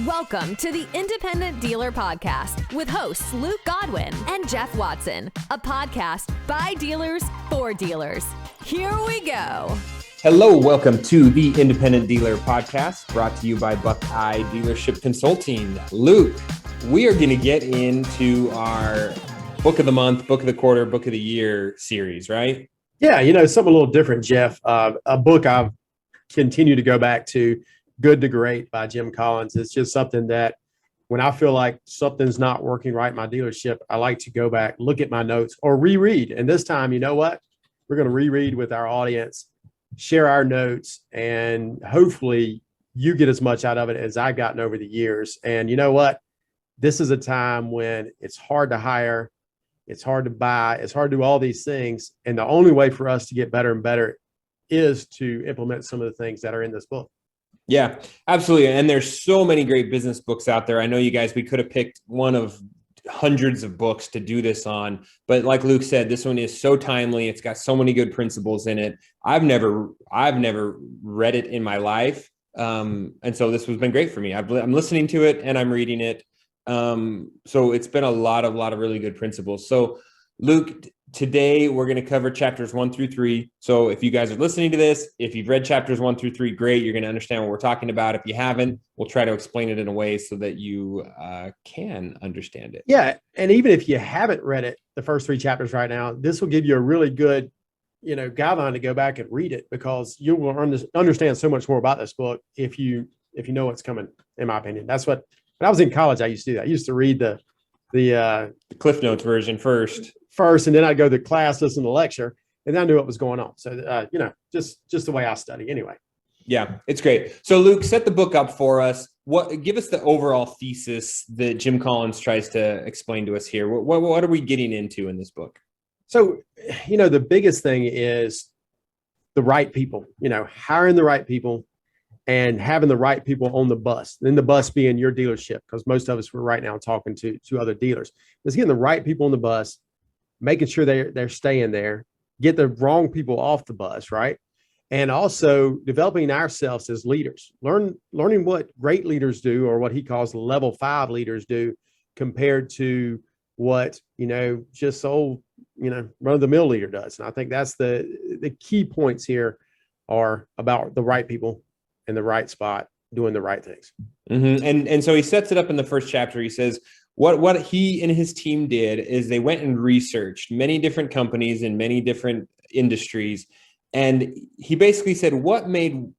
Welcome to the Independent Dealer Podcast with hosts Luke Godwin and Jeff Watson, a podcast by dealers for dealers. Here we go. Hello, welcome to the Independent Dealer Podcast, brought to you by Buckeye Dealership Consulting. Luke, we are going to get into our Book of the Month, Book of the Quarter, Book of the Year series, right? Yeah, something a little different, Jeff. A book I've continued to go back to, Good to Great by Jim Collins. It's just something that when I feel like something's not working right in my dealership, I like to go back, look at my notes or reread. And this time, you know what? We're going to reread with our audience, share our notes, and hopefully you get as much out of it as I've gotten over the years. And you know what? This is a time when it's hard to hire, it's hard to buy, it's hard to do all these things. And the only way for us to get better and better is to implement some of the things that are in this book. Yeah, absolutely. And there's so many great business books out there. I know you guys, we could have picked one of hundreds of books to do this on, but like Luke said, this one is so timely. It's got so many good principles in it. I've never read it in my life. And so this has been great for me. I'm listening to it and I'm reading it. So it's been a lot of really good principles. So Luke, today we're going to cover chapters 1 through 3. So if you guys are listening to this, if you've read chapters 1 through 3, great. You're going to understand what we're talking about. If you haven't, we'll try to explain it in a way so that you can understand it. Yeah. And even if you haven't read it, the first 3 chapters right now, this will give you a really good, guideline to go back and read it, because you will understand so much more about this book if you know what's coming, in my opinion. That's what, when I was in college, I used to do that. I used to read the Cliff Notes version first, and then I'd go to class, listen to the lecture, and then I knew what was going on. So, just the way I study anyway. Yeah, it's great. So Luke, set the book up for us. Give us the overall thesis that Jim Collins tries to explain to us here. What are we getting into in this book? So, the biggest thing is the right people, hiring the right people and having the right people on the bus. Then the bus being your dealership, because most of us were right now talking to other dealers. It's getting the right people on the bus, making sure they're staying there, get the wrong people off the bus, right? And also developing ourselves as leaders, learning what great leaders do, or what he calls level 5 leaders do, compared to what, just old, run-of-the-mill leader does. And I think that's the key points here are about the right people in the right spot, doing the right things. Mm-hmm. And so he sets it up in the first chapter. He says, what he and his team did is they went and researched many different companies in many different industries. And he basically said, what made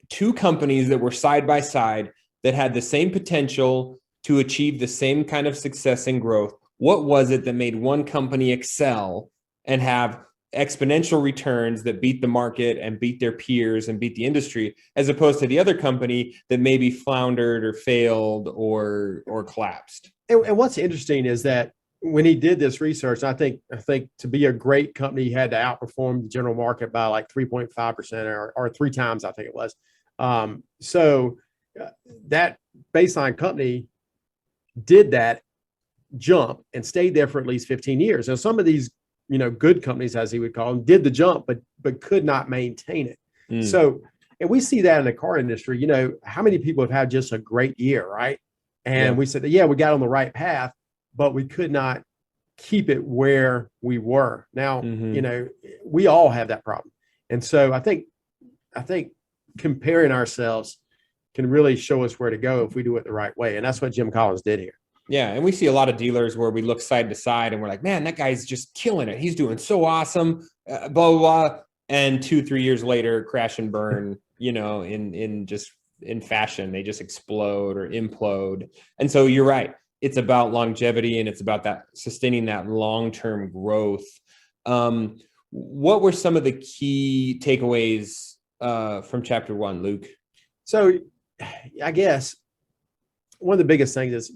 2 companies that were side by side that had the same potential to achieve the same kind of success and growth? What was it that made one company excel and have exponential returns that beat the market and beat their peers and beat the industry, as opposed to the other company that maybe floundered or failed or collapsed? And what's interesting is that when he did this research, I think to be a great company, he had to outperform the general market by like 3.5% or 3 times, I think it was. So that baseline company did that jump and stayed there for at least 15 years. Now, some of these, good companies, as he would call them, did the jump, but could not maintain it. So, and we see that in the car industry. How many people have had just a great year, right? And we said, we got on the right path, but we could not keep it where we were. Now, we all have that problem. And so I think comparing ourselves can really show us where to go if we do it the right way. And that's what Jim Collins did here. Yeah. And we see a lot of dealers where we look side to side and we're like, man, that guy's just killing it. He's doing so awesome, blah, blah, blah. And 2-3 years later, crash and burn, in fashion, they just explode or implode. And so you're right. It's about longevity and it's about that sustaining that long-term growth. What were some of the key takeaways from chapter 1, Luke? So I guess one of the biggest things is,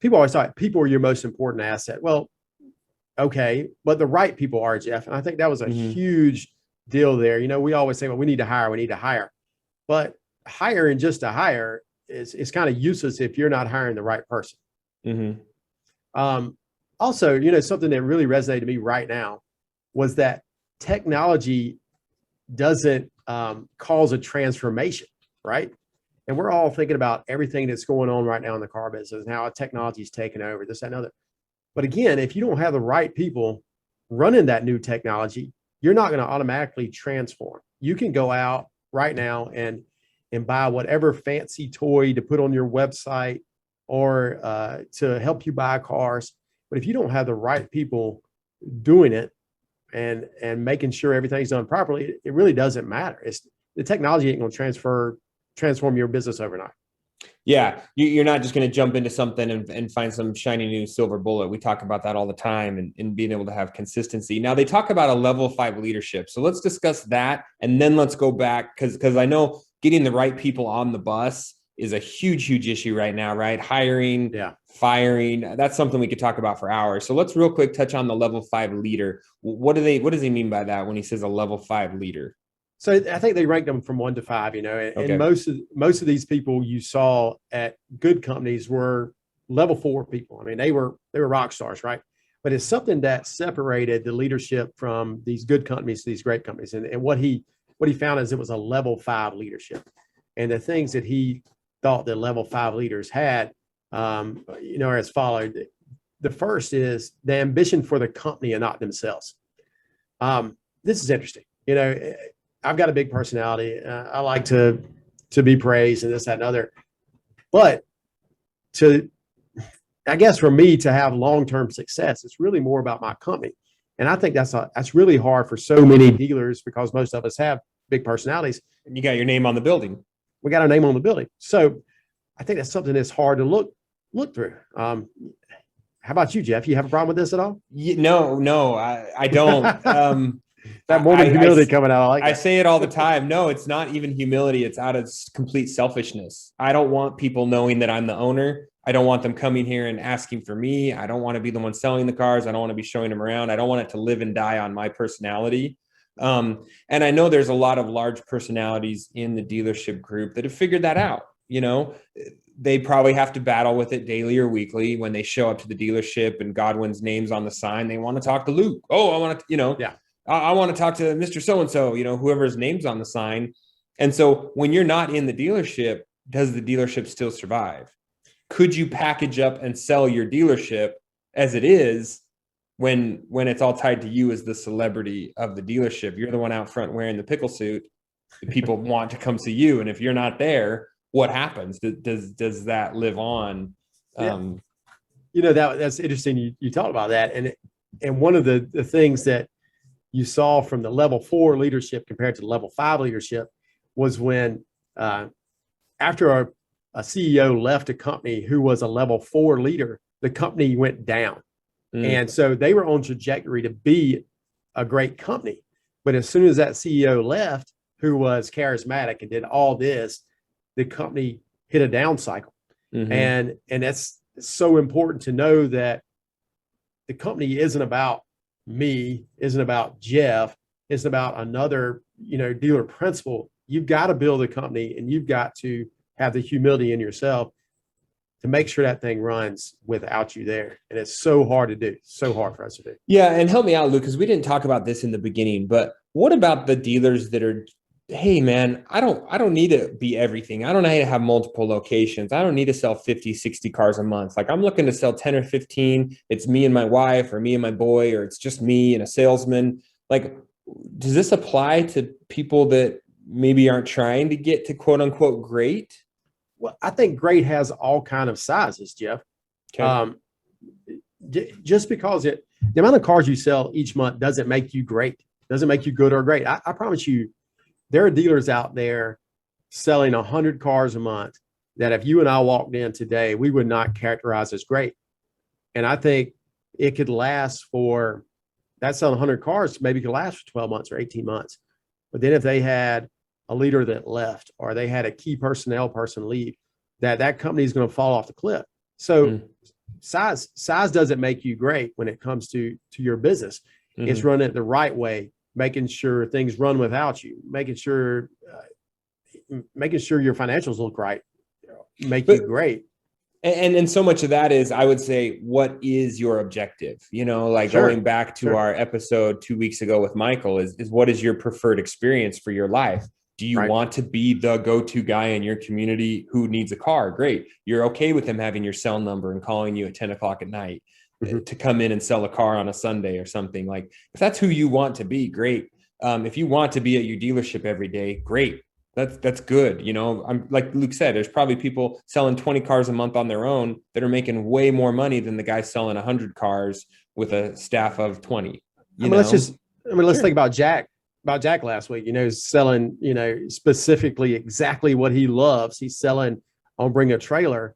people always thought people are your most important asset. Well, okay, but the right people are, Jeff. And I think that was a huge deal there. We always say, well, we need to hire. But hiring just to hire is kind of useless if you're not hiring the right person. Also, something that really resonated to me right now was that technology doesn't cause a transformation, right? And we're all thinking about everything that's going on right now in the car business and how technology is taking over, this, that, and other. But again, if you don't have the right people running that new technology, you're not going to automatically transform. You can go out right now and buy whatever fancy toy to put on your website or to help you buy cars. But if you don't have the right people doing it and making sure everything's done properly, it really doesn't matter. It's the technology ain't going to transform your business overnight. Yeah, you're not just going to jump into something and find some shiny new silver bullet. We talk about that all the time, and being able to have consistency. Now they talk about a level 5 leadership. So let's discuss that. And then let's go back because I know getting the right people on the bus is a huge issue right now, right? Hiring, firing. That's something we could talk about for hours. So let's real quick touch on the level 5 leader. What does he mean by that when he says a level 5 leader? So I think they ranked them from 1 to 5, and most of these people you saw at good companies were level 4 people. I mean, they were rock stars, right? But it's something that separated the leadership from these good companies to these great companies. And what he found is it was a level 5 leadership. And the things that he thought that level 5 leaders had, are as followed. The first is the ambition for the company and not themselves. This is interesting. I've got a big personality. I like to be praised and this, that, and other. But I guess for me to have long-term success, it's really more about my company. And I think that's really hard for so many dealers because most of us have big personalities. And you got your name on the building. We got our name on the building. So I think that's something that's hard to look through. How about you, Jeff? You have a problem with this at all? No, I don't. That Mormon humility coming out. I say it all the time. No, it's not even humility. It's out of complete selfishness. I don't want people knowing that I'm the owner. I don't want them coming here and asking for me. I don't want to be the one selling the cars. I don't want to be showing them around. I don't want it to live and die on my personality. And I know there's a lot of large personalities in the dealership group that have figured that out. They probably have to battle with it daily or weekly when they show up to the dealership and Godwin's name's on the sign. They want to talk to Luke. Oh, I want to, I want to talk to Mr. So-and-so, whoever's name's on the sign. And so when you're not in the dealership, does the dealership still survive? Could you package up and sell your dealership as it is when it's all tied to you as the celebrity of the dealership? You're the one out front wearing the pickle suit. The people want to come see you. And if you're not there, what happens? Does that live on? That's interesting. You talked about that. And one of the things that you saw from the level 4 leadership compared to the level 5 leadership was when after a CEO left a company who was a level 4 leader, the company went down. And so they were on trajectory to be a great company. But as soon as that CEO left, who was charismatic and did all this, the company hit a down cycle. And that's so important to know that the company isn't about me, isn't about Jeff, it's about another, dealer principal. You've got to build a company and you've got to have the humility in yourself to make sure that thing runs without you there. And it's so hard to do, so hard for us to do. Yeah. And help me out, Luke, because we didn't talk about this in the beginning, but what about the dealers that are, hey man, I don't need to be everything. I don't need to have multiple locations. I don't need to sell 50, 60 cars a month. Like I'm looking to sell 10 or 15. It's me and my wife or me and my boy, or it's just me and a salesman. Like, does this apply to people that maybe aren't trying to get to quote unquote great? Well, I think great has all kind of sizes, Jeff. Okay. Just because the amount of cars you sell each month doesn't make you great, doesn't make you good or great. I promise you, there are dealers out there selling 100 cars a month that if you and I walked in today, we would not characterize as great. And I think it could last for, that selling 100 cars maybe could last for 12 months or 18 months. But then if they had a leader that left or they had a key personnel person leave, that company is going to fall off the cliff. So size doesn't make you great when it comes to your business. It's running it the right way, making sure things run without you, making sure your financials look right, make you great. And so much of that is, I would say, what is your objective? Going back to our episode 2 weeks ago with Michael is what is your preferred experience for your life? Do you Right. want to be the go-to guy in your community who needs a car? Great. You're okay with him having your cell number and calling you at 10 o'clock at night to come in and sell a car on a Sunday or something. Like, if that's who you want to be, great. If you want to be at your dealership every day, great. That's good. You know, I'm like Luke said, there's probably people selling 20 cars a month on their own that are making way more money than the guy selling 100 cars with a staff of 20. Let's think about Jack last week, selling, specifically exactly what he loves. He's selling on Bring a Trailer.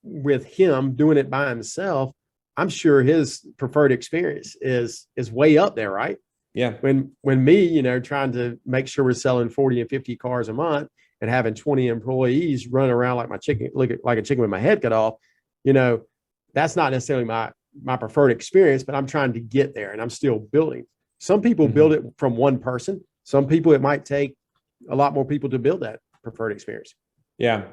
With him doing it by himself, I'm sure his preferred experience is way up there, right? Yeah. When me, trying to make sure we're selling 40 and 50 cars a month and having 20 employees run around like like a chicken with my head cut off, that's not necessarily my preferred experience, but I'm trying to get there and I'm still building. Some people build it from one person. Some people, it might take a lot more people to build that preferred experience. Yeah.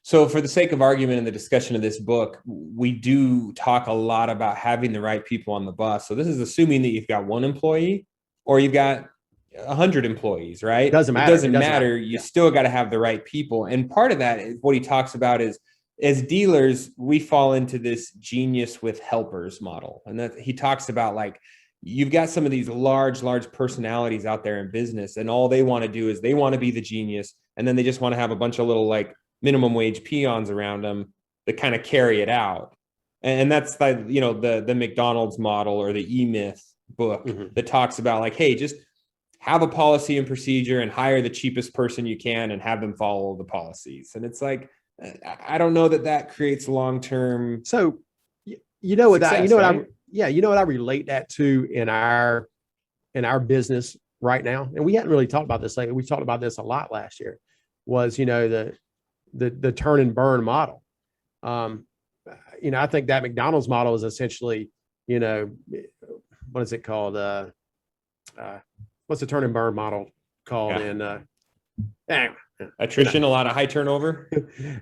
So for the sake of argument in the discussion of this book, we do talk a lot about having the right people on the bus. So this is assuming that you've got one employee or you've got 100 employees, right? It doesn't matter. You still got to have the right people. And part of that is what he talks about is, as dealers, we fall into this genius with helpers model. And that he talks about, like, you've got some of these large personalities out there in business, and all they want to do is they want to be the genius. And then they just want to have a bunch of little like minimum wage peons around them that kind of carry it out. And that's the McDonald's model or the E-Myth book that talks about, like, hey, just have a policy and procedure and hire the cheapest person you can and have them follow the policies. And it's like, I don't know that creates long-term. So, what I relate that to in our business right now. And we hadn't really talked about this. We talked about this a lot last year, was, the turn and burn model. I think that McDonald's model is essentially, what is it called? What's the turn and burn model called? Yeah. Attrition, a lot of high turnover.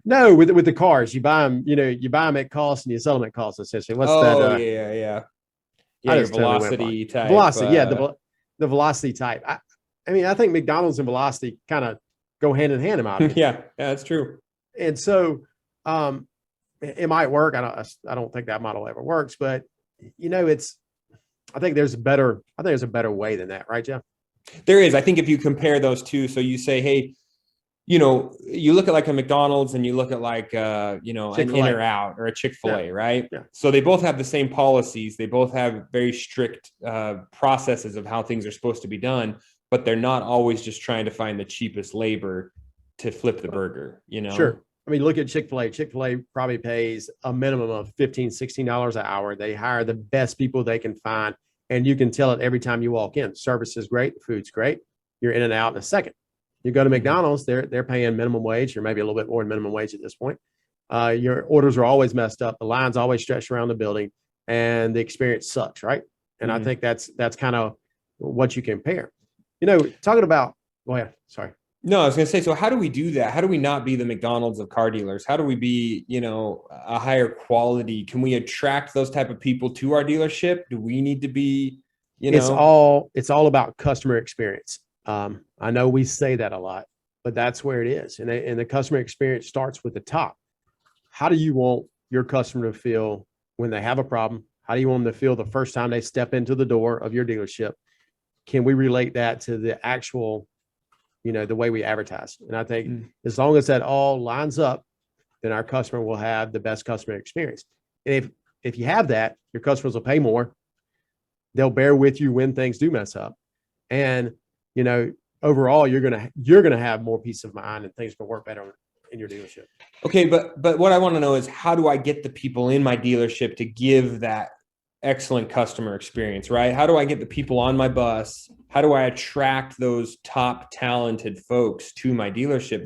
No, with the cars, you buy them at cost and you sell them at cost. Essentially, what's that? Yeah. Your velocity type. Velocity, the velocity type. I think McDonald's and velocity kind of go hand in hand in my opinion. Yeah, that's true. And so, it might work. I don't think that model ever works, but I think there's a better way than that, right, Jeff? There is. I think if you compare those two, so you say, hey, you look at like a McDonald's and you look at like, an In-N-Out or a ChickfilA, right? Yeah. So they both have the same policies. They both have very strict processes of how things are supposed to be done, but they're not always just trying to find the cheapest labor to flip the burger, Sure. I mean, look at Chick-fil-A. Chick-fil-A probably pays a minimum of $15, $16 an hour. They hire the best people they can find, and you can tell it every time you walk in. Service is great. The food's great. You're in and out in a second. You go to McDonald's, they're paying minimum wage, or maybe a little bit more than minimum wage at this point. Your orders are always messed up. The line's always stretched around the building, and the experience sucks, right? And I think that's kind of what you compare. Talking about, sorry. No, I was going to say, so how do we do that? How do we not be the McDonald's of car dealers? How do we be, a higher quality? Can we attract those type of people to our dealership? Do we need to be, It's all about customer experience. I know we say that a lot, but that's where it is. And the customer experience starts with the top. How do you want your customer to feel when they have a problem? How do you want them to feel the first time they step into the door of your dealership? Can we relate that to the actual, the way we advertise? And I think as long as that all lines up, then our customer will have the best customer experience. And if you have that, your customers will pay more. They'll bear with you when things do mess up. And, overall, you're gonna have more peace of mind and things will work better in your dealership. Okay, but what I want to know is, how do I get the people in my dealership to give that excellent customer experience, right? How do I get the people on my bus? How do I attract those top talented folks to my dealership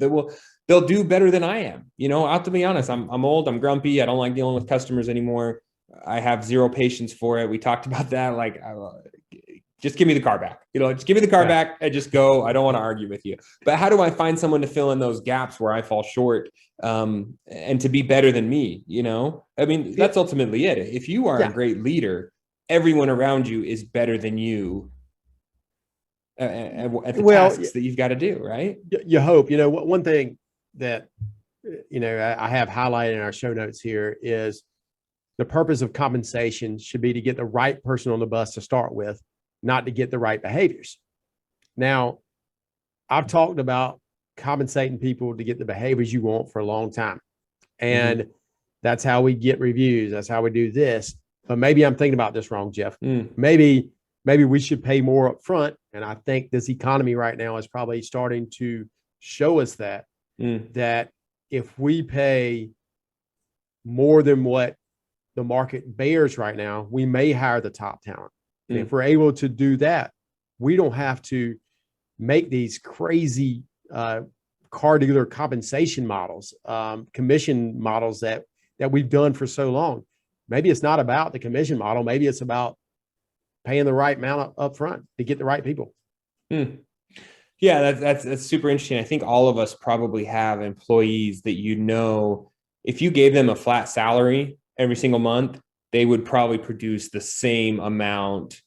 they'll do better than I am? I have to be honest, I'm old, I'm grumpy, I don't like dealing with customers anymore. I have zero patience for it. We talked about that. Like, just give me the car back, just give me the car back and just go. I don't want to argue with you. But how do I find someone to fill in those gaps where I fall short, and to be better than me? That's ultimately it. If you are a great leader, everyone around you is better than you. at the Well, tasks that you've got to do, right? You hope. One thing that I have highlighted in our show notes here is the purpose of compensation should be to get the right person on the bus to start with, not to get the right behaviors. Now, I've talked about compensating people to get the behaviors you want for a long time. And that's how we get reviews. That's how we do this. But maybe I'm thinking about this wrong, Jeff. Maybe we should pay more up front. And I think this economy right now is probably starting to show us that if we pay more than what the market bears right now, we may hire the top talent. And if we're able to do that, we don't have to make these crazy car dealer compensation models, commission models that we've done for so long. Maybe it's not about the commission model. Maybe it's about paying the right amount up front to get the right people. Yeah, that's super interesting. I think all of us probably have employees that, if you gave them a flat salary every single month, they would probably produce the same amount,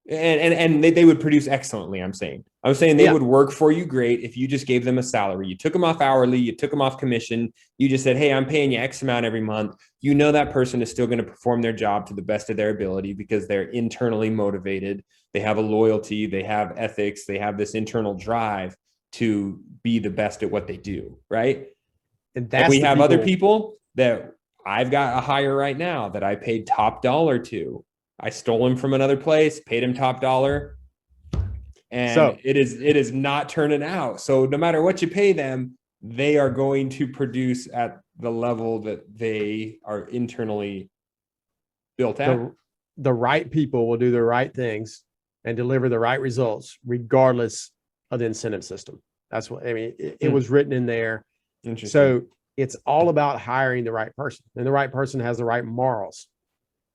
and they would produce excellently. I'm saying they would work for you great if you just gave them a salary. You took them off hourly, you took them off commission. You just said, hey, I'm paying you X amount every month. That person is still going to perform their job to the best of their ability because they're internally motivated. They have a loyalty, they have ethics, they have this internal drive to be the best at what they do, right? And that's we have other people that I've got a hire right now that I paid top dollar to. I stole him from another place, paid him top dollar, and it is not turning out. So no matter what you pay them, they are going to produce at the level that they are internally built at. The right people will do the right things and deliver the right results, regardless of the incentive system. That's what, it was written in there. Interesting. So it's all about hiring the right person, and the right person has the right morals.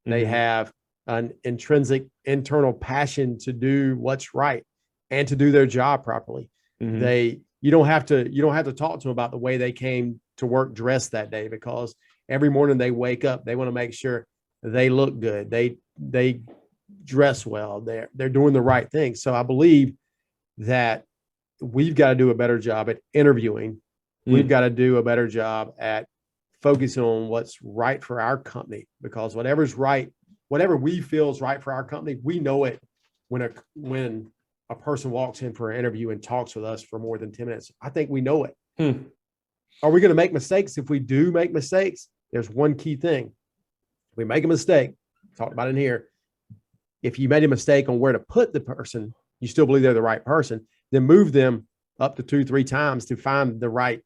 They have an intrinsic internal passion to do what's right and to do their job properly. You don't have to talk to them about the way they came to work dressed that day, because every morning they wake up, they want to make sure they look good. They dress well. They're doing the right thing. So I believe that we've got to do a better job at interviewing. We've got to do a better job at focusing on what's right for our company, because whatever's right, whatever we feel is right for our company, we know it when a person walks in for an interview and talks with us for more than 10 minutes. I think we know it. Are we going to make mistakes? If we do make mistakes, there's one key thing. If we make a mistake, talked about in here, if you made a mistake on where to put the person, you still believe they're the right person, then move them up to 2-3 times to find the right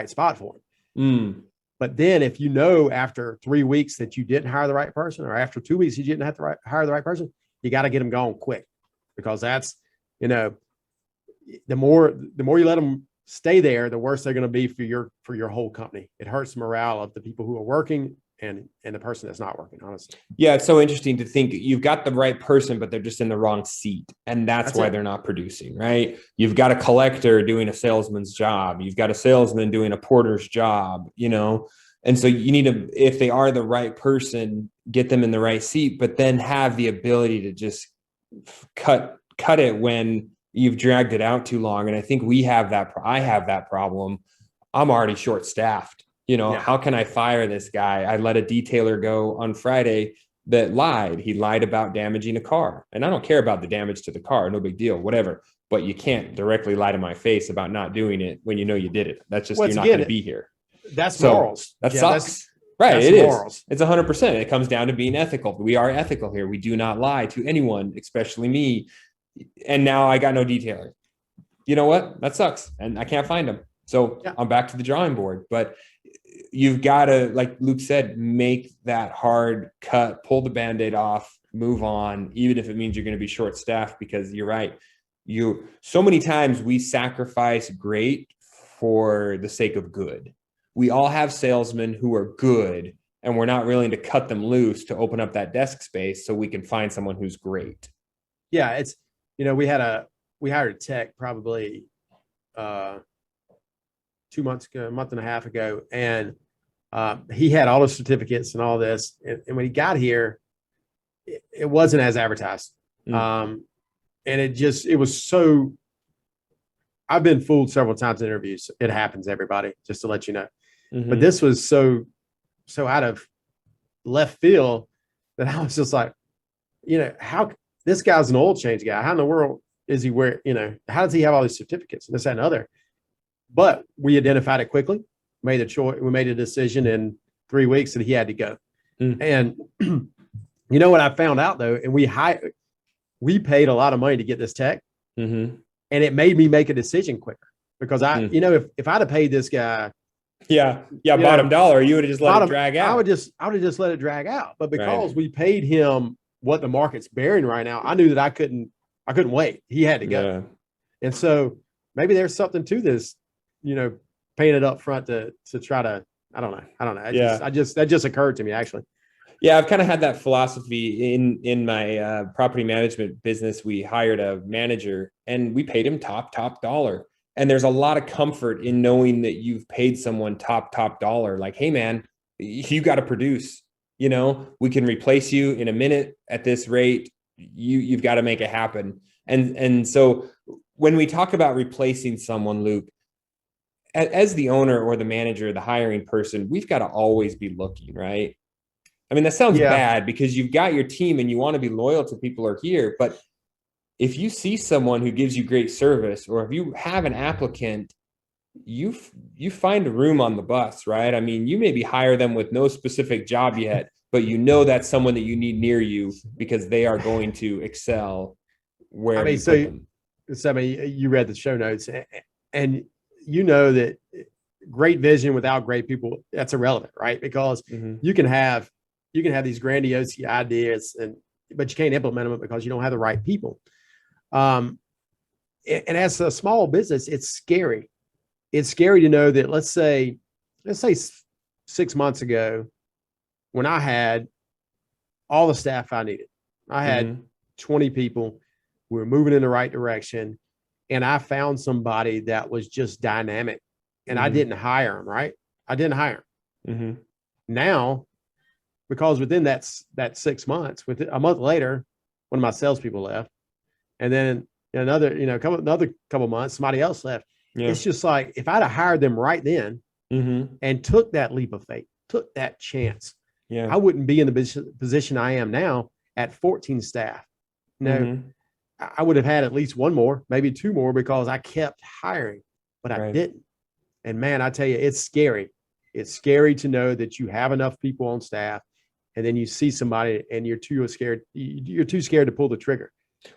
spot for them. But then if after 3 weeks that you didn't hire the right person, or after 2 weeks you didn't have to hire the right person, you got to get them gone quick, because that's, the more you let them stay there, the worse they're going to be for your whole company. It hurts the morale of the people who are working and the person that's not working, honestly. Yeah, it's so interesting to think you've got the right person, but they're just in the wrong seat. And that's why they're not producing, right? You've got a collector doing a salesman's job. You've got a salesman doing a porter's job, And so you need to, if they are the right person, get them in the right seat, but then have the ability to just cut it when you've dragged it out too long. And I think I have that problem. I'm already short-staffed. How can I fire this guy? I let a detailer go on Friday that lied. He lied about damaging a car. And I don't care about the damage to the car. No big deal, whatever. But you can't directly lie to my face about not doing it when you did it. That's just, you're not going to be here. That's morals. That sucks. Right. It morals. Is. It's 100%. It comes down to being ethical. We are ethical here. We do not lie to anyone, especially me. And now I got no detailer. You know what? That sucks. And I can't find them. So I'm back to the drawing board. But you've got to, like Luke said, make that hard cut, pull the Band-Aid off, move on, even if it means you're going to be short-staffed, because you're right. So many times we sacrifice great for the sake of good. We all have salesmen who are good, and we're not willing to cut them loose to open up that desk space so we can find someone who's great. Yeah, it's, we hired a tech probably 2 months ago, a month and a half ago, and he had all the certificates and all this. And when he got here, it wasn't as advertised. it was so, I've been fooled several times in interviews. It happens, everybody, just to let you know. Mm-hmm. But this was so out of left field that I was just like, how this guy's an oil change guy. How in the world is he how does he have all these certificates and this, that, and other? But we identified it quickly, made a choice. We made a decision in 3 weeks that he had to go. And you know what I found out though? And we paid a lot of money to get this tech, and it made me make a decision quicker because if I'd have paid this guy, bottom dollar, you would have just let it drag out. I would have just let it drag out. But because we paid him what the market's bearing right now, I knew that I couldn't wait. He had to go. Yeah. And so maybe there's something to this, paying it up front to try to, I don't know. That just occurred to me actually. Yeah, I've kind of had that philosophy in my property management business. We hired a manager and we paid him top dollar. And there's a lot of comfort in knowing that you've paid someone top dollar. Like, hey man, you got to produce, we can replace you in a minute at this rate. You've got to make it happen. And so when we talk about replacing someone, Luke, as the owner or the manager, the hiring person, we've got to always be looking, right? I mean, that sounds bad because you've got your team and you want to be loyal to people who are here. But if you see someone who gives you great service, or if you have an applicant, you find a room on the bus, right? I mean, you maybe hire them with no specific job yet, but that's someone that you need near you because they are going to excel where you read the show notes and that great vision without great people, that's irrelevant, right? Because you can have these grandiose ideas, but you can't implement them because you don't have the right people. And as a small business, it's scary. It's scary to know that let's say 6 months ago, when I had all the staff I needed, I had 20 people. We were moving in the right direction, and I found somebody that was just dynamic, and I didn't hire him. Right? I didn't hire him. Now, because within that 6 months, a month later, one of my salespeople left, and then another couple months, somebody else left. Yeah. It's just like if I'd have hired them right then and took that leap of faith, took that chance, I wouldn't be in the position I am now at 14 staff. I would have had at least one more, maybe two more, because I kept hiring, but I didn't. And man, I tell you, it's scary. It's scary to know that you have enough people on staff, and then you see somebody and you're too scared. You're too scared to pull the trigger.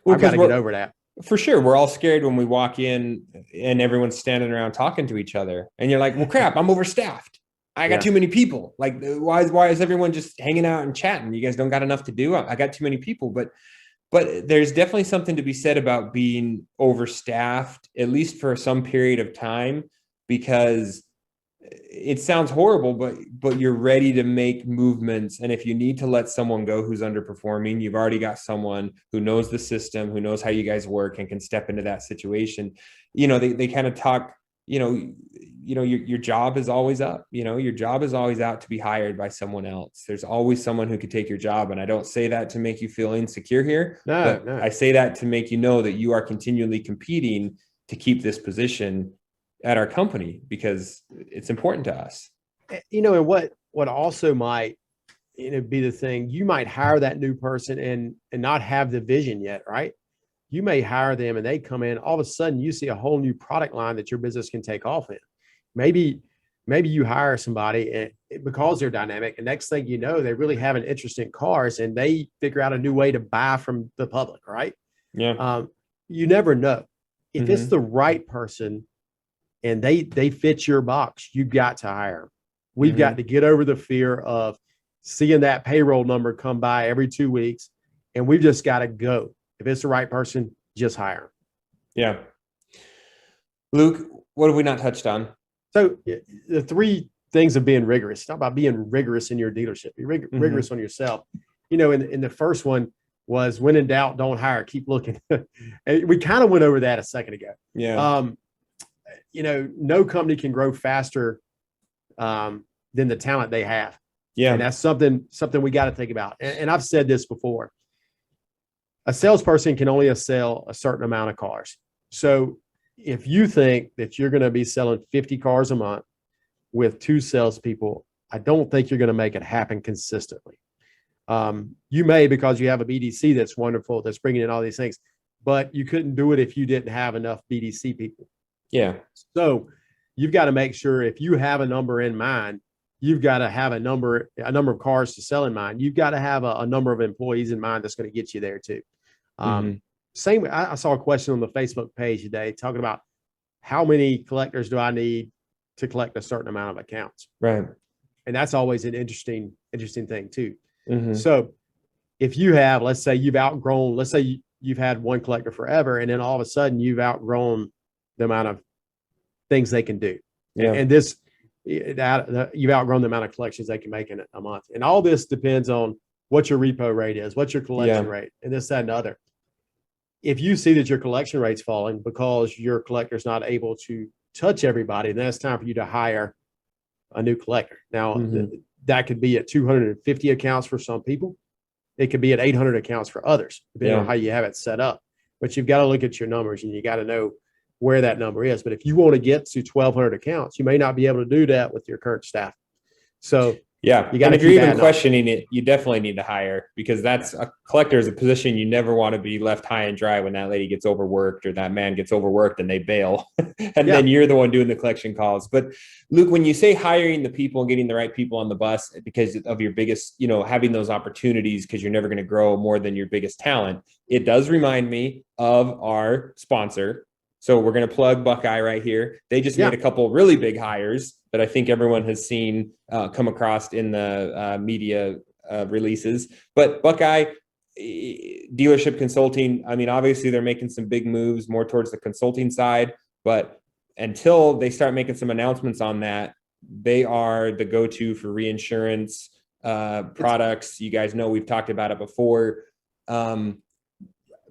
I've got to get over that. For sure. We're all scared when we walk in and everyone's standing around talking to each other. And you're like, well, crap, I'm overstaffed. I got too many people. Like, why is everyone just hanging out and chatting? You guys don't got enough to do. I got too many people. But there's definitely something to be said about being overstaffed, at least for some period of time, because it sounds horrible, but you're ready to make movements. And if you need to let someone go who's underperforming, you've already got someone who knows the system, who knows how you guys work and can step into that situation. They kind of talk, your job is always up, your job is always out to be hired by someone else. There's always someone who could take your job. And I don't say that to make you feel insecure here. No. I say that to make you know that you are continually competing to keep this position at our company because it's important to us. And what also might, be the thing, you might hire that new person and not have the vision yet, right? You may hire them and they come in, all of a sudden you see a whole new product line that your business can take off in. Maybe you hire somebody and because they're dynamic, and next thing you know, they really have an interest in cars and they figure out a new way to buy from the public, right? Yeah. You never know. If it's the right person, and they fit your box, you've got to hire them. We've got to get over the fear of seeing that payroll number come by every 2 weeks, and we've just got to go. If it's the right person, just hire them. Yeah. Luke, what have we not touched on? So the 3 things of being rigorous. Talk about being rigorous in your dealership. Be rigorous on yourself. In the first one was when in doubt, don't hire, keep looking. And we kind of went over that a second ago. Yeah. No company can grow faster than the talent they have. Yeah. And that's something we got to think about. And I've said this before. a salesperson can only sell a certain amount of cars. So if you think that you're going to be selling 50 cars a month with 2 salespeople, I don't think you're going to make it happen consistently. You may, because you have a BDC that's wonderful, that's bringing in all these things, but you couldn't do it if you didn't have enough BDC people. Yeah. So you've got to make sure, if you have a number in mind, you've got to have a number of cars to sell in mind. You've got to have a number of employees in mind that's going to get you there too. Same. I saw a question on the Facebook page today talking about how many collectors do I need to collect a certain amount of accounts. Right. And that's always an interesting thing too. So if you have, let's say you've had one collector forever, and then all of a sudden you've outgrown the amount of things they can do. Yeah. And you've outgrown the amount of collections they can make in a month. And all this depends on what your repo rate is, what's your collection rate, and this, that, and the other. If you see that your collection rate's falling because your collector's not able to touch everybody, then it's time for you to hire a new collector. Now, that could be at 250 accounts for some people. It could be at 800 accounts for others, depending on how you have it set up. But you've got to look at your numbers, and you got to know where that number is. But if you want to get to 1,200 accounts, you may not be able to do that with your current staff. So yeah, you got to. If you're even questioning it, you definitely need to hire, because that's a collector is a position you never want to be left high and dry when that lady gets overworked or that man gets overworked and they bail, and then you're the one doing the collection calls. But Luke, when you say hiring the people and getting the right people on the bus because of your biggest, having those opportunities because you're never going to grow more than your biggest talent, it does remind me of our sponsor. So we're going to plug Buckeye right here. They just made a couple really big hires that I think everyone has seen come across in the media releases. But Buckeye Dealership Consulting, I mean, obviously they're making some big moves more towards the consulting side, but until they start making some announcements on that, they are the go-to for reinsurance products. You guys know we've talked about it before.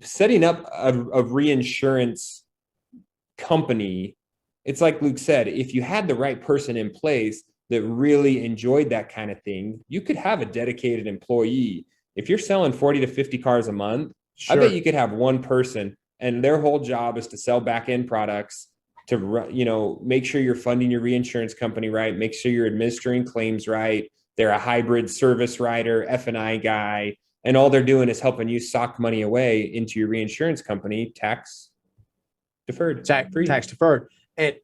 Setting up a reinsurance company, it's like Luke said, if you had the right person in place that really enjoyed that kind of thing, you could have a dedicated employee. If you're selling 40 to 50 cars a month, I bet you could have one person and their whole job is to sell back-end products, to make sure you're funding your reinsurance company right, make sure you're administering claims right. They're a hybrid service writer, F&I guy, and all they're doing is helping you sock money away into your reinsurance company, tax deferred. Tax deferred. And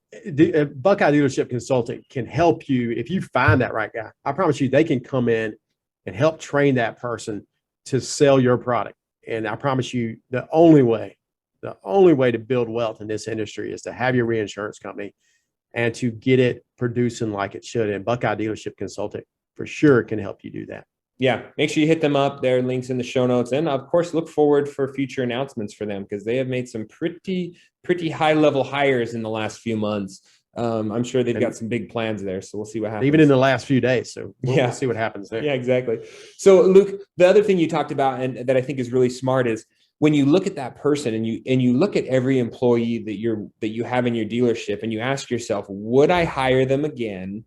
Buckeye Dealership Consulting can help you if you find that right guy. I promise you, they can come in and help train that person to sell your product. And I promise you, the only way to build wealth in this industry is to have your reinsurance company and to get it producing like it should. And Buckeye Dealership Consulting for sure can help you do that. Yeah, make sure you hit them up. There are links in the show notes. And of course, look forward for future announcements for them because they have made some pretty high level hires in the last few months. I'm sure they've got some big plans there. So we'll see what happens. Even in the last few days. So we'll see what happens there. Yeah, exactly. So Luke, the other thing you talked about and that I think is really smart is when you look at that person and you look at every employee that you have in your dealership and you ask yourself, would I hire them again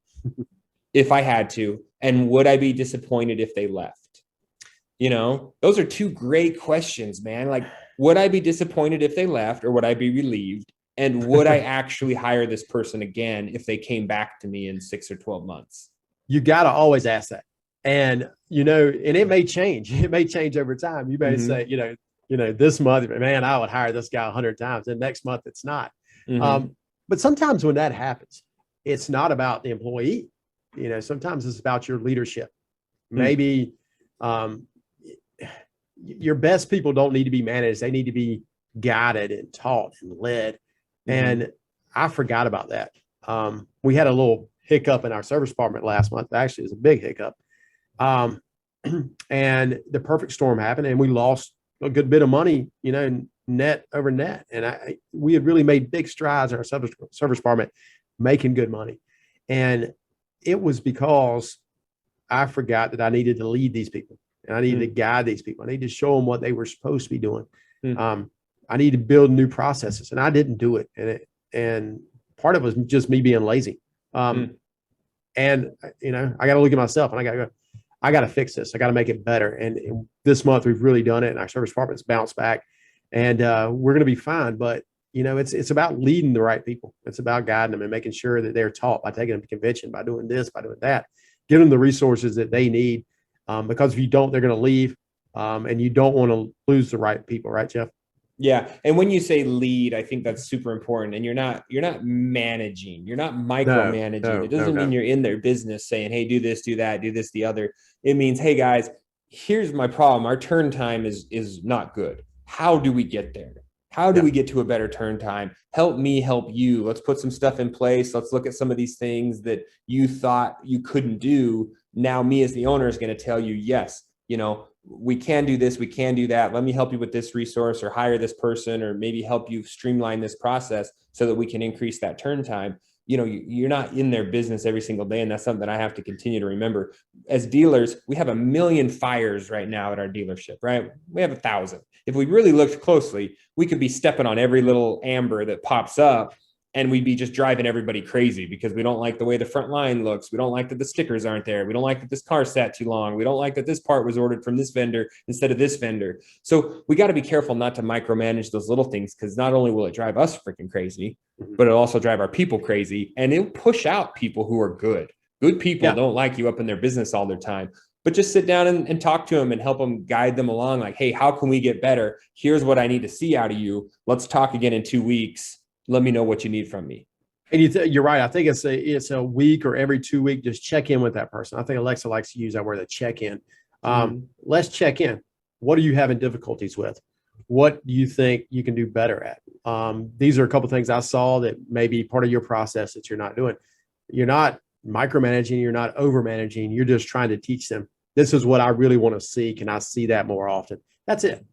if I had to? And would I be disappointed if they left? Those are two great questions, man. Like, would I be disappointed if they left or would I be relieved? And would I actually hire this person again if they came back to me in 6 or 12 months? You got to always ask that. And, and it may change. It may change over time. You may say, this month, man, I would hire this guy 100 times. And next month it's not. But sometimes when that happens, it's not about the employee. Sometimes it's about your leadership. Maybe your best people don't need to be managed. They need to be guided and taught and led. And I forgot about that. We had a little hiccup in our service department last month. Actually, it was a big hiccup. And the perfect storm happened and we lost a good bit of money, net over net. And we had really made big strides in our service department, making good money. And it was because I forgot that I needed to lead these people and I needed to guide these people. I needed to show them what they were supposed to be doing. I needed to build new processes and I didn't do it. And part of it was just me being lazy. And I got to look at myself and I got to go, I got to fix this. I got to make it better. And this month we've really done it, and our service department's bounced back, and we're going to be fine. But it's about leading the right people. It's about guiding them and making sure that they're taught by taking them to convention, by doing this, by doing that, giving them the resources that they need. Because if you don't, they're going to leave, and you don't want to lose the right people, right, Jeff? Yeah. And when you say lead, I think that's super important. And you're not managing, you're not micromanaging. It doesn't mean you're in their business saying, hey, do this, do that, do this, the other. It means, hey guys, here's my problem. Our turn time is not good. How do we get there? How do we get to a better turn time? Help me help you. Let's put some stuff in place. Let's look at some of these things that you thought you couldn't do. Now me as the owner is going to tell you, yes, we can do this, we can do that. Let me help you with this resource, or hire this person, or maybe help you streamline this process so that we can increase that turn time. You're not in their business every single day. And that's something that I have to continue to remember. As dealers, we have 1 million fires right now at our dealership, right? We have 1,000. If we really looked closely, we could be stepping on every little amber that pops up, and we'd be just driving everybody crazy because we don't like the way the front line looks. We don't like that the stickers aren't there. We don't like that this car sat too long. We don't like that this part was ordered from this vendor instead of this vendor. So we got to be careful not to micromanage those little things, because not only will it drive us freaking crazy, but it'll also drive our people crazy, and it'll push out people who are good. Good people don't like you up in their business all their time. But just sit down and talk to them and help them, guide them along. Like, hey, how can we get better? Here's what I need to see out of you. Let's talk again in 2 weeks. Let me know what you need from me. And you're right. I think it's a week or every 2 weeks, just check in with that person. I think Alexa likes to use that word, the check in. Let's check in. What are you having difficulties with? What do you think you can do better at? These are a couple of things I saw that may be part of your process that you're not doing. You're not micromanaging. You're not over managing. You're just trying to teach them. This is what I really want to see. Can I see that more often? That's it.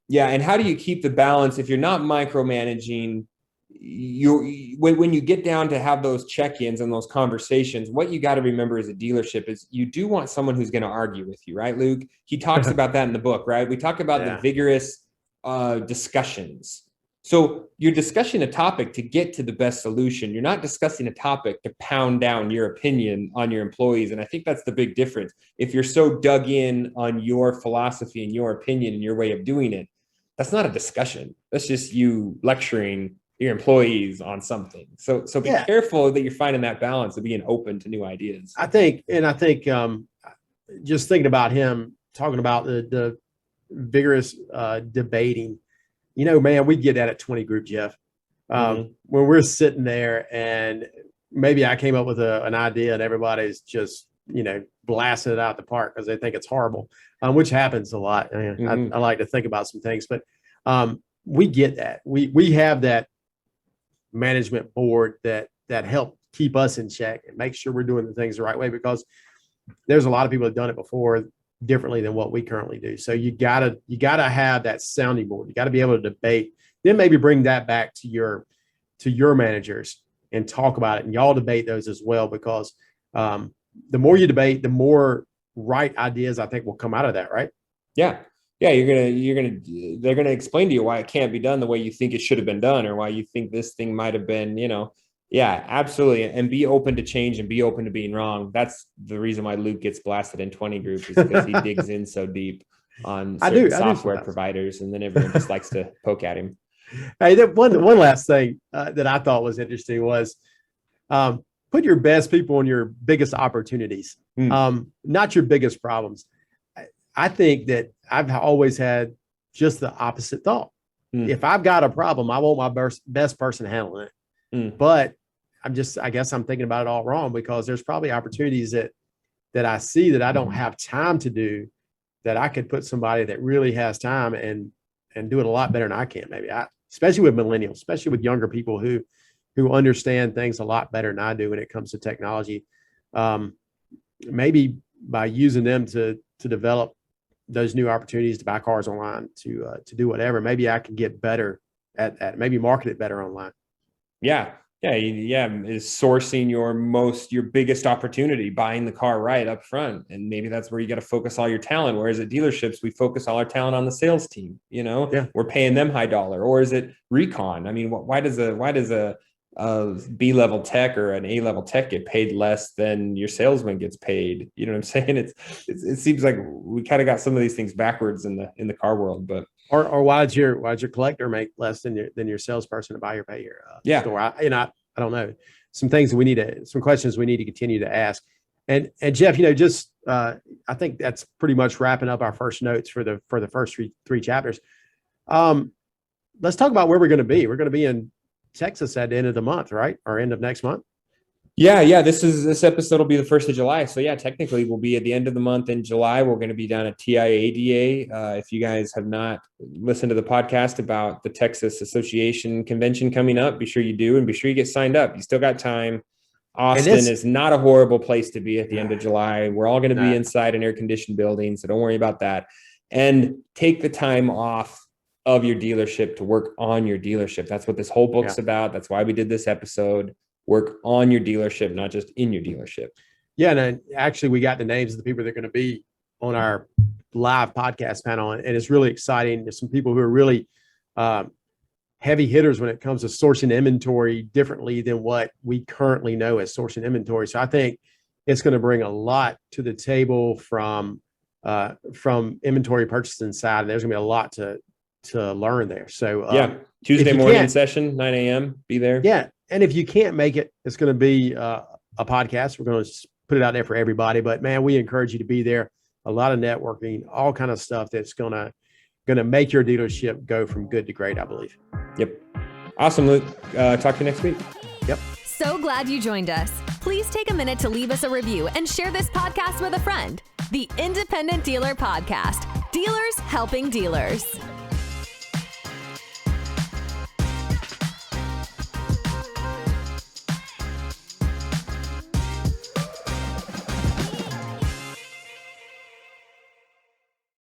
Yeah. And how do you keep the balance if you're not micromanaging? When you get down to have those check-ins and those conversations, what you got to remember as a dealership is you do want someone who's going to argue with you, right, Luke? He talks about that in the book, right? We talk about the vigorous discussions. So you're discussing a topic to get to the best solution. You're not discussing a topic to pound down your opinion on your employees. And I think that's the big difference. If you're so dug in on your philosophy and your opinion and your way of doing it, that's not a discussion. That's just you lecturing your employees on something. So be careful that you're finding that balance of being open to new ideas. I think just thinking about him talking about the vigorous debating, man, we get that at 20 group, Jeff. When we're sitting there and maybe I came up with an idea and everybody's just, blasting it out the park because they think it's horrible, which happens a lot. I like to think about some things, but we get that. We have that management board that help keep us in check and make sure we're doing the things the right way, because there's a lot of people that have done it before differently than what we currently do. So you gotta have that sounding board. You got to be able to debate, then maybe bring that back to your managers and talk about it, and y'all debate those as well, because the more you debate, the more right ideas I think will come out of that, right? Yeah, they're gonna explain to you why it can't be done the way you think it should have been done, or why you think this thing might have been, Yeah, absolutely. And be open to change and be open to being wrong. That's the reason why Luke gets blasted in 20 group, is because he digs in so deep on certain software providers, and then everyone just likes to poke at him. Hey, one last thing that I thought was interesting was put your best people on your biggest opportunities, not your biggest problems. I think that I've always had just the opposite thought. If I've got a problem, I want my best person handling it. But I guess I'm thinking about it all wrong, because there's probably opportunities that I see that I don't have time to do, that I could put somebody that really has time and do it a lot better than I can. Maybe especially with millennials, especially with younger people who understand things a lot better than I do when it comes to technology. Maybe by using them to develop those new opportunities to buy cars online, to do whatever, maybe I can get better at maybe market it better online. Yeah. Is sourcing your biggest opportunity, buying the car right up front. And maybe that's where you got to focus all your talent. Whereas at dealerships, we focus all our talent on the sales team. We're paying them high dollar. Or is it recon? I mean, why does a B-level tech or an A-level tech get paid less than your salesman gets paid. You know what I'm saying? It seems like we kind of got some of these things backwards in the car world, but. Or why'd your collector make less than your salesperson to buy your store? I don't know. Some questions we need to continue to ask. And Jeff, I think that's pretty much wrapping up our first notes for the first three chapters. Let's talk about where we're going to be. We're going to be in Texas at the end of the month, right? Or end of next month. Yeah. This episode will be the 1st of July. So yeah, technically we'll be at the end of the month in July. We're going to be down at TIADA. If you guys have not listened to the podcast about the Texas Association convention coming up, be sure you do, and be sure you get signed up. You still got time. Austin is not a horrible place to be at the end of July. We're all going to be inside an air-conditioned building, so don't worry about that. And take the time off of your dealership to work on your dealership. That's what this whole book's about. That's why we did this episode. Work on your dealership, not just in your dealership. Yeah, and actually we got the names of the people that are going to be on our live podcast panel, and it's really exciting. There's some people who are really heavy hitters when it comes to sourcing inventory differently than what we currently know as sourcing inventory. So I think it's going to bring a lot to the table from inventory purchasing side, and there's going to be a lot to learn there. So Tuesday morning session, 9 a.m. Be there. Yeah. And if you can't make it, it's going to be a podcast. We're going to put it out there for everybody. But man, we encourage you to be there. A lot of networking, all kind of stuff that's going to make your dealership go from good to great, I believe. Yep. Awesome, Luke. Talk to you next week. Yep. So glad you joined us. Please take a minute to leave us a review and share this podcast with a friend. The Independent Dealer Podcast. Dealers helping dealers.